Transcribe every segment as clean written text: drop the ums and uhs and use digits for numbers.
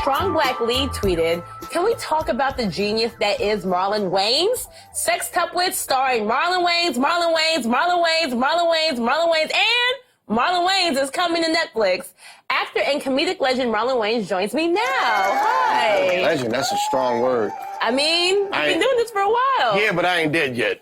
strong black lead tweeted, "Can we talk about the genius that is Marlon Wayans? Sextuplets starring Marlon Wayans, Marlon Wayans, Marlon Wayans, Marlon Wayans, Marlon Wayans, and Marlon Wayans is coming to Netflix. Actor and comedic legend Marlon Wayans joins me now. Hi." Legend, that's a strong word. I mean, you've been doing this for a while. Yeah, but I ain't dead yet.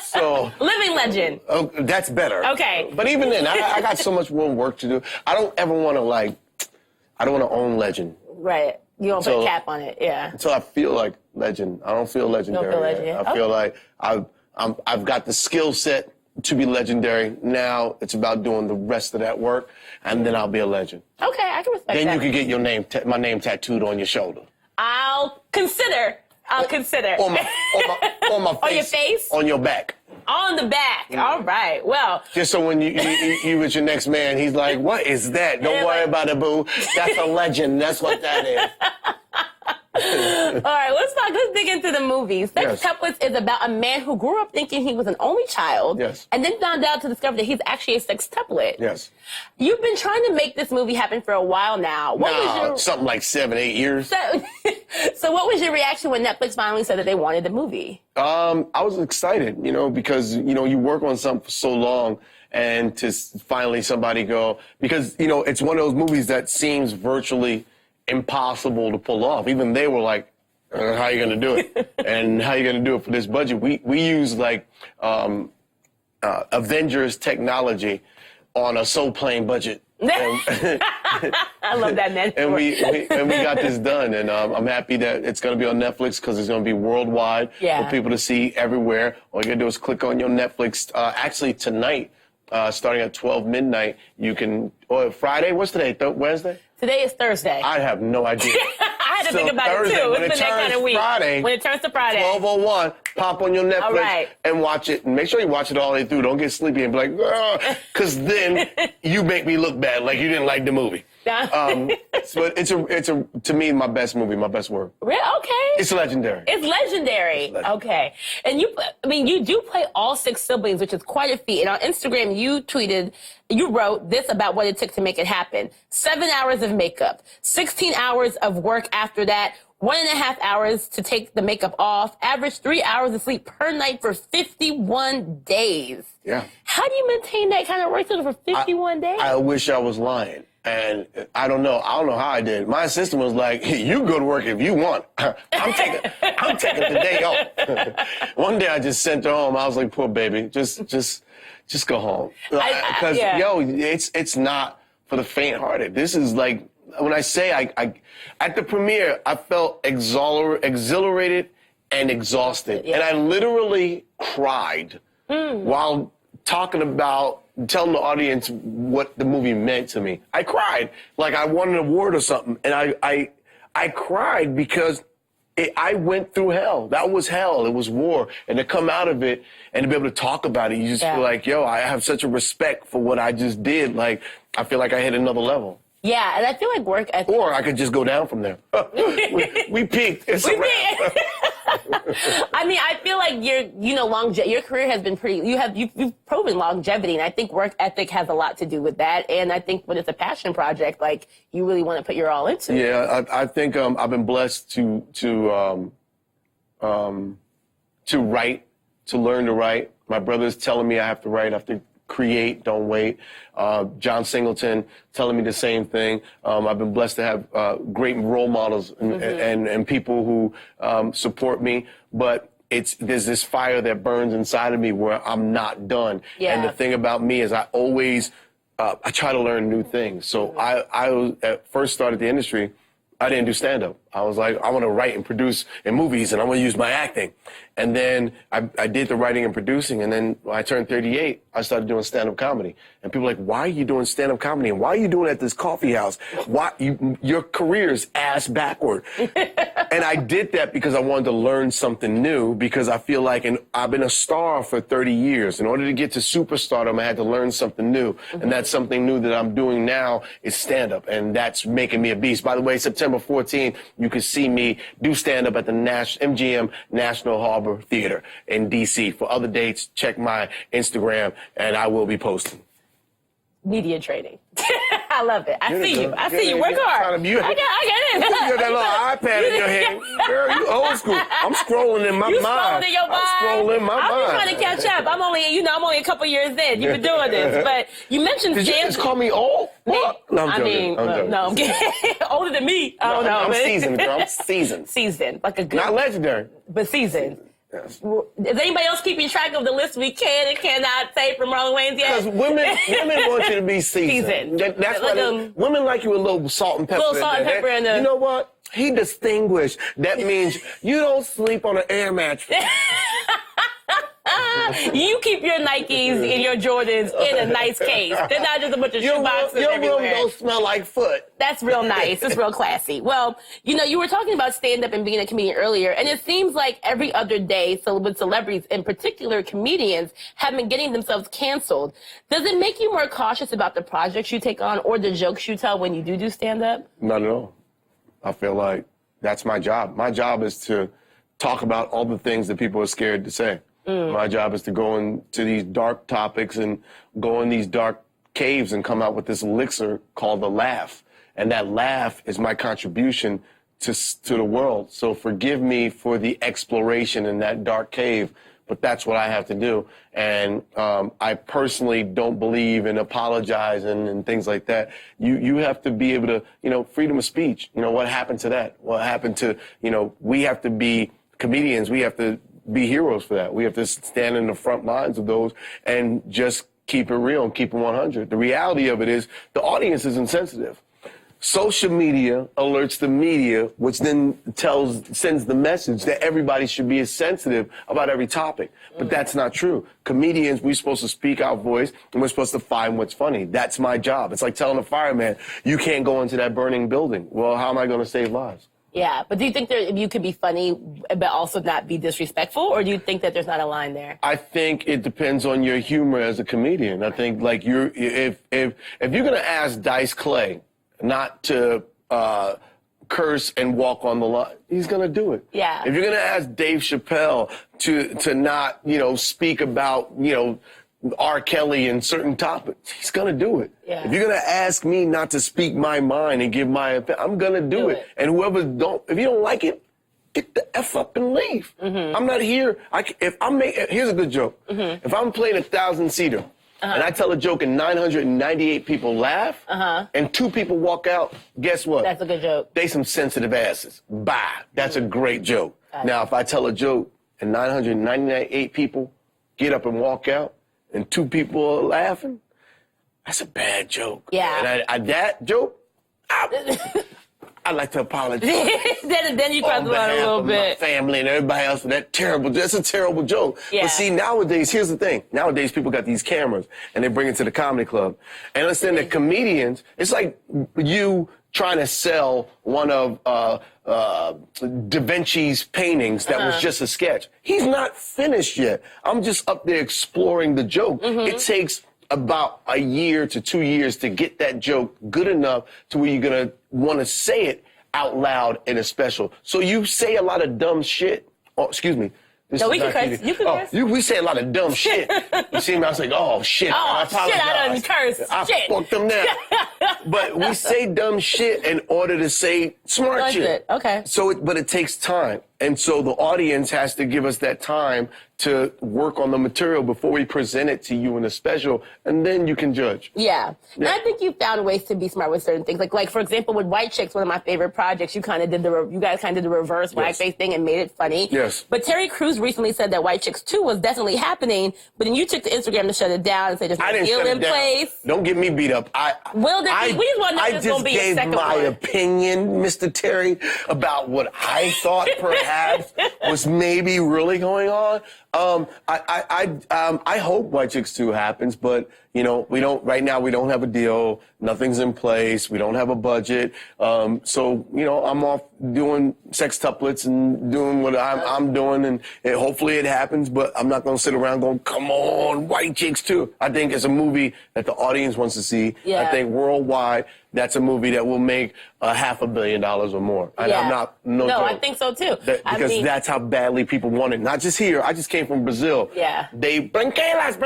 So living legend. Oh, that's better. Okay. But even then, I got so much more work to do. I don't ever want to I don't want to own legend. Right. You don't put a cap on it, yeah. Until I feel like legend. I don't feel legendary. You don't feel legendary. I feel like I've got the skill set to be legendary. Now it's about doing the rest of that work, and then I'll be a legend. Okay, I can respect that. Then you can get your name, my name tattooed on your shoulder. I'll consider. On my face. On your face? On your back. On the back. All right. Well. Just so when you with your next man, he's like, "What is that? Don't worry about it, boo. That's a legend. That's what that is." All right, let's dig into the movie. Sextuplets is about a man who grew up thinking he was an only child, and then found out to discover that he's actually a sextuplet. Yes. You've been trying to make this movie happen for a while now. Something like 7, 8 years. So what was your reaction when Netflix finally said that they wanted the movie? I was excited, because, you work on something for so long, and to finally somebody go, because, it's one of those movies that seems virtually impossible to pull off. Even they were like, how are you going to do it? And how are you going to do it for this budget? We use Avengers technology on a so plain budget. I love that metaphor. And we got this done, and I'm happy that it's going to be on Netflix because it's going to be worldwide for people to see everywhere. All you got to do is click on your Netflix. Actually, tonight, starting at 12 midnight, you can, Friday, what's today, Wednesday? Today is Thursday. I have no idea. I had to think about Thursday, it too. When it's it been that kind of week. Friday, when it turns to Friday. 12:01, pop on your Netflix and watch it. And make sure you watch it all the way through. Don't get sleepy and be like, because then you make me look bad, like you didn't like the movie. But it's to me, my best movie, my best work. Really? Okay. It's legendary. It's legendary. Okay. And you do play all 6 siblings, which is quite a feat. And on Instagram, you wrote this about what it took to make it happen. 7 hours of makeup, 16 hours of work after that, 1.5 hours to take the makeup off, average 3 hours of sleep per night for 51 days. Yeah. How do you maintain that kind of work for 51 days? I wish I was lying. And I don't know how I did. My assistant was like, "You go to work if you want. I'm taking the day off." One day I just sent her home. I was like, "Poor baby, just go home." Because it's not for the faint-hearted. This is like when I say I at the premiere I felt exhilarated and exhausted, and I literally cried while telling the audience what the movie meant to me. I cried like I won an award or something, and I cried because I went through hell. That was hell. It was war, and to come out of it and to be able to talk about it, you just feel like, I have such a respect for what I just did. Like I feel like I hit another level. Yeah, and I feel like work ethic. Or I could just go down from there. we peaked. It's a wrap. I mean, I feel like your career has been you've proven longevity, and I think work ethic has a lot to do with that. And I think when it's a passion project, like you really want to put your all into it. Yeah, I think I've been blessed to write, to learn to write. My brother's telling me I have to write, I have to create, don't wait. John Singleton telling me the same thing. I've been blessed to have great role models and people who support me, but there's this fire that burns inside of me where I'm not done. Yeah. And the thing about me is I always, I try to learn new things. So I first started the industry, I didn't do stand-up. I was like, I want to write and produce in movies, and I want to use my acting. And then I did the writing and producing, and then when I turned 38, I started doing stand-up comedy. And people were like, why are you doing stand-up comedy? And why are you doing it at this coffee house? Your career's ass backward. And I did that because I wanted to learn something new, because I feel like I've been a star for 30 years. In order to get to superstardom, I had to learn something new. And that's something new that I'm doing now is stand-up, and that's making me a beast. By the way, September 14th, you can see me do stand-up at the MGM National Harbor Theater in D.C. For other dates, check my Instagram, and I will be posting. Media training. I I love it. I see you. I see you. Work hard. I get it. You got that little iPad in your hand. Girl, you old school. I'm scrolling in my mind. You scrolling in your mind. I'm scrolling in my mind. I'm trying to catch up. I'm only a couple years in. You've been doing this. But you mentioned Did you just call me old? What? No, I'm joking. No, I'm kidding. Older than me. I don't know. I'm seasoned, girl. I'm seasoned. Seasoned. Like a good. Not legendary. But seasoned. Yes. Is anybody else keeping track of the list we can and cannot say from Marlon Wayans yet? Because women want you to be seasoned. That's why women like you a little salt and pepper. Little salt and pepper in the. You know what? He distinguished. That means you don't sleep on an air mattress. You keep your Nikes and your Jordans in a nice case. They're not just a bunch of shoeboxes everywhere. Your room don't smell like foot. That's real nice. It's real classy. Well, you were talking about stand-up and being a comedian earlier, and it seems like every other day, so with celebrities, in particular comedians, have been getting themselves canceled. Does it make you more cautious about the projects you take on or the jokes you tell when you do stand-up? Not at all. I feel like that's my job. My job is to talk about all the things that people are scared to say. My job is to go into these dark topics and go in these dark caves and come out with this elixir called the laugh. And that laugh is my contribution to the world. So forgive me for the exploration in that dark cave, but that's what I have to do. And I personally don't believe in apologizing and things like that. You have to be able to, freedom of speech. What happened to that? What happened to, we have to be comedians. We have to be heroes for that. We have to stand in the front lines of those and just keep it real and keep it 100. The reality of it is the audience is insensitive. Social media alerts the media, which then sends the message that everybody should be as sensitive about every topic. But that's not true. Comedians, we're supposed to speak our voice, and we're supposed to find what's funny. That's my job. It's like telling a fireman, you can't go into that burning building. Well, how am I going to save lives? Yeah, but do you think you could be funny but also not be disrespectful, or do you think that there's not a line there? I think it depends on your humor as a comedian. I think like if you're gonna ask Dice Clay not to curse and walk on the line, he's gonna do it. Yeah. If you're gonna ask Dave Chappelle to not speak about R. Kelly and certain topics, he's gonna do it. Yeah. If you're gonna ask me not to speak my mind and give my opinion, I'm gonna do it. And whoever if you don't like it, get the F up and leave. I'm not here. Here's a good joke. If I'm playing 1,000-seater and I tell a joke and 998 people laugh and 2 people walk out, guess what? That's a good joke. They some sensitive asses. Bye. That's a great joke. Now, if I tell a joke and 998 people get up and walk out, and 2 people are laughing, that's a bad joke. Yeah. And that joke, I'd like to apologize. then you cross the line a little bit. My family and everybody else for that's a terrible joke. Yeah. But see, nowadays, here's the thing. Nowadays, people got these cameras, and they bring it to the comedy club. And understand that comedians, it's like you trying to sell one of Da Vinci's paintings that was just a sketch. He's not finished yet. I'm just up there exploring the joke. It takes about a year to 2 years to get that joke good enough to where you're going to want to say it out loud in a special. So you say a lot of dumb shit. Oh, excuse me. No, we can curse. You can curse. We say a lot of dumb shit. You see me? I was like, oh, shit. I apologize. Shit, I done cursed. I fucked them now. But we say dumb shit in order to say smart shit. Okay. But it takes time. And so the audience has to give us that time to work on the material before we present it to you in a special, and then you can judge. Yeah. And I think you found ways to be smart with certain things. Like for example, with White Chicks, one of my favorite projects, you guys kind of did the reverse blackface thing and made it funny. Yes. But Terry Crews recently said that White Chicks 2 was definitely happening, but then you took to Instagram to shut it down and say there's no deal in place. Don't get me beat up. We just want to know if there's going to be a second one. I just gave my opinion, Mr. Terry, about what I thought perhaps was maybe really going on. I hope White Chicks 2 happens, but right now we don't have a deal. Nothing's in place. We don't have a budget. So I'm off doing sextuplets and doing what I'm doing, and hopefully it happens. But I'm not going to sit around going, "Come on, White Chicks 2." I think it's a movie that the audience wants to see. Yeah. I think worldwide, that's a movie that will make $500 million or more. And I'm not no joke. I think so too. Because that's how badly people want it. Not just here. I just came from Brazil. Yeah. They branquelas.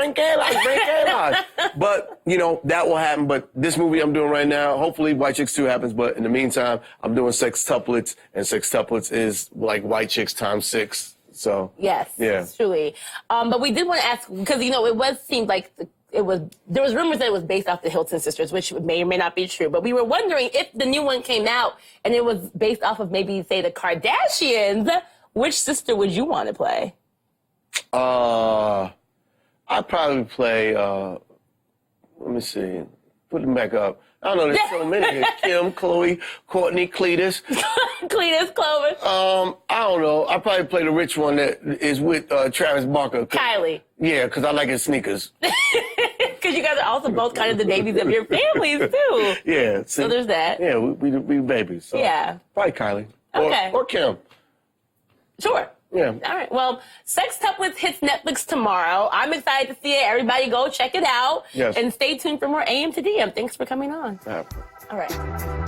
But, you know, that will happen. But this movie I'm doing right now, hopefully White Chicks 2 happens. But in the meantime, I'm doing Sextuplets, and Sextuplets is like White Chicks times 6. So yes, yeah, truly. But we did want to ask, because, you know, it seemed like there was rumors that it was based off the Hilton sisters, which may or may not be true. But we were wondering if the new one came out and it was based off of maybe, say, the Kardashians, which sister would you want to play? I'd probably play, let me see, put them back up. I don't know, there's so many. Kim, Chloe, Courtney, Cletus. Cletus, Clovis. I don't know. I'd probably play the rich one that is with Travis Barker. Kylie. Yeah, because I like his sneakers. Because you guys are also both kind of the babies of your families, too. Yeah. See, so there's that. Yeah, we babies. So yeah. Probably Kylie. Okay. Or Kim. Sure. Yeah. All right. Well, Sextuplets hits Netflix tomorrow. I'm excited to see it. Everybody go check it out. Yes. And stay tuned for more AM to DM. Thanks for coming on. Yeah. All right.